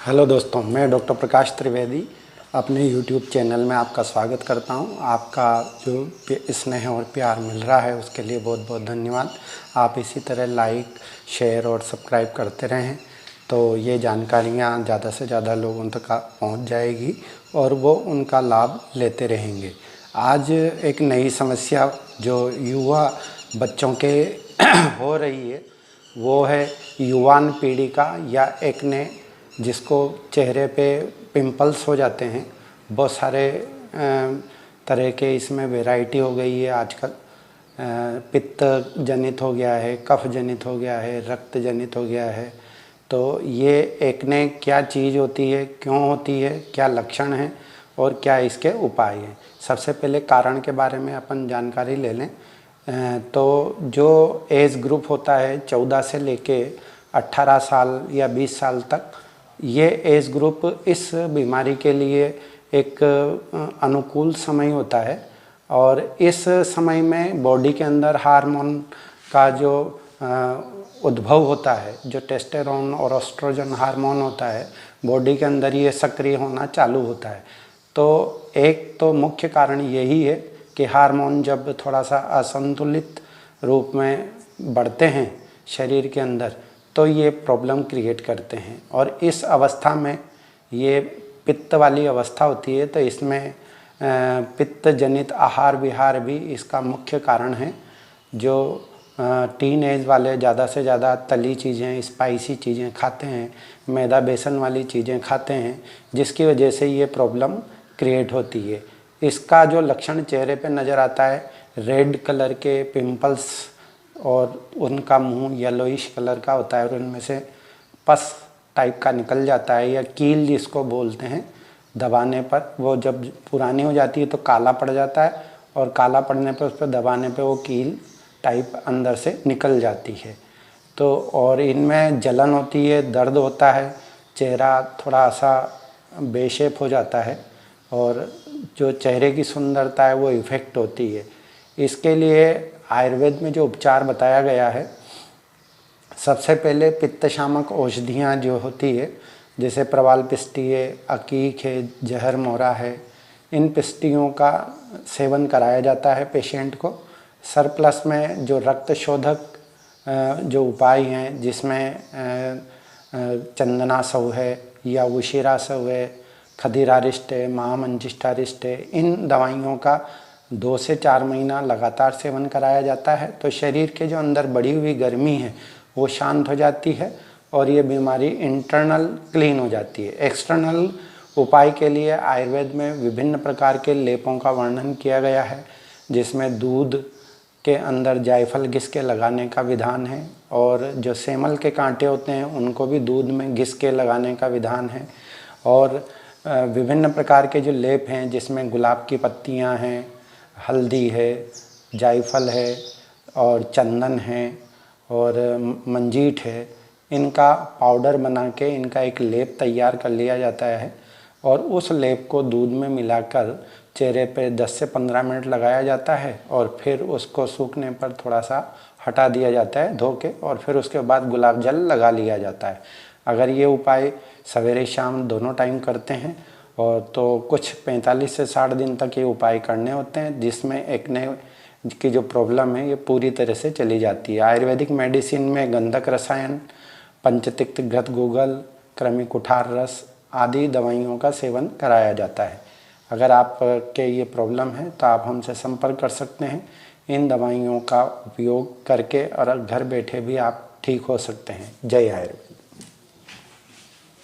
Hello दोस्तों, मैं doctor प्रकाश त्रिवेदी अपने यूट्यूब चैनल में आपका स्वागत करता हूं। आपका जो स्नेह और प्यार मिल रहा है उसके लिए बहुत बहुत धन्यवाद। आप इसी तरह लाइक, शेयर और सब्सक्राइब करते रहें तो ये जानकारियां ज़्यादा से ज़्यादा लोगों तक पहुंच जाएगी और वो उनका लाभ लेते रहेंगे। आज एक नई समस्या जो युवा बच्चों के हो रही है वो है युवान पीढ़ी का या एक्ने, जिसको चेहरे पे पिंपल्स हो जाते हैं। बहुत सारे तरह के इसमें वैरायटी हो गई है आजकल। पित्त जनित हो गया है, कफ जनित हो गया है, रक्त जनित हो गया है। तो ये एक्ने क्या चीज़ होती है, क्यों होती है, क्या लक्षण हैं और क्या इसके उपाय हैं। सबसे पहले कारण के बारे में अपन जानकारी ले लें। तो जो एज ग्रुप होता है 14 से लेके 18 साल या 20 साल तक, ये एज ग्रुप इस बीमारी के लिए एक अनुकूल समय होता है। और इस समय में बॉडी के अंदर हार्मोन का जो उद्भव होता है, जो टेस्टोस्टेरोन और एस्ट्रोजन हार्मोन होता है, बॉडी के अंदर ये सक्रिय होना चालू होता है। तो एक तो मुख्य कारण यही है कि हार्मोन जब थोड़ा सा असंतुलित रूप में बढ़ते हैं शरीर के अंदर तो ये प्रॉब्लम क्रिएट करते हैं। और इस अवस्था में ये पित्त वाली अवस्था होती है, तो इसमें पित्त जनित आहार विहार भी इसका मुख्य कारण है। जो टीन एज वाले ज़्यादा से ज़्यादा तली चीज़ें, स्पाइसी चीज़ें खाते हैं, मैदा बेसन वाली चीज़ें खाते हैं, जिसकी वजह से ये प्रॉब्लम क्रिएट होती है। इसका जो लक्षण चेहरे पे नज़र आता है, रेड कलर के पिंपल्स, और उनका मुंह येलोइश कलर का होता है और उनमें से पस टाइप का निकल जाता है या कील जिसको बोलते हैं। दबाने पर वो जब पुरानी हो जाती है तो काला पड़ जाता है और काला पड़ने पर उस पर दबाने पर वो कील टाइप अंदर से निकल जाती है। तो और इनमें जलन होती है, दर्द होता है, चेहरा थोड़ा सा बेशेप हो जाता है और जो चेहरे की सुंदरता है वो इफ़ेक्ट होती है। इसके लिए आयुर्वेद में जो उपचार बताया गया है, सबसे पहले पित्त शामक औषधियाँ जो होती है, जैसे प्रवाल पिष्टी है, अकीक है, जहर मोरा है, इन पिष्टियों का सेवन कराया जाता है पेशेंट को। सरप्लस में जो रक्त शोधक जो उपाय हैं, जिसमें चंदनासव है या उशिरासव है, खदीरारिष्ट है, महामंजिष्ठारिष्ट है, इन दवाइयों का 2 से 4 महीना लगातार सेवन कराया जाता है। तो शरीर के जो अंदर बढ़ी हुई गर्मी है वो शांत हो जाती है और ये बीमारी इंटरनल क्लीन हो जाती है। एक्सटर्नल उपाय के लिए आयुर्वेद में विभिन्न प्रकार के लेपों का वर्णन किया गया है, जिसमें दूध के अंदर जायफल घिस के लगाने का विधान है और जो सेमल के कांटे होते हैं उनको भी दूध में घिस के लगाने का विधान है। और विभिन्न प्रकार के जो लेप हैं, जिसमें गुलाब की पत्तियां हैं, हल्दी है, जायफल है और चंदन है और मंजीठ है, इनका पाउडर बना के इनका एक लेप तैयार कर लिया जाता है और उस लेप को दूध में मिलाकर चेहरे पे 10 से 15 मिनट लगाया जाता है और फिर उसको सूखने पर थोड़ा सा हटा दिया जाता है धो के, और फिर उसके बाद गुलाब जल लगा लिया जाता है। अगर ये उपाय सवेरे शाम दोनों टाइम करते हैं और तो कुछ 45 से 60 दिन तक ये उपाय करने होते हैं, जिसमें एक्ने की जो प्रॉब्लम है ये पूरी तरह से चली जाती है। आयुर्वेदिक मेडिसिन में गंधक रसायन, पंचतिक्त घृत गूगल, कृमि कुठार रस आदि दवाइयों का सेवन कराया जाता है। अगर आपके ये प्रॉब्लम है तो आप हमसे संपर्क कर सकते हैं। इन दवाइयों का उपयोग करके और घर बैठे भी आप ठीक हो सकते हैं। जय आयुर्वेद।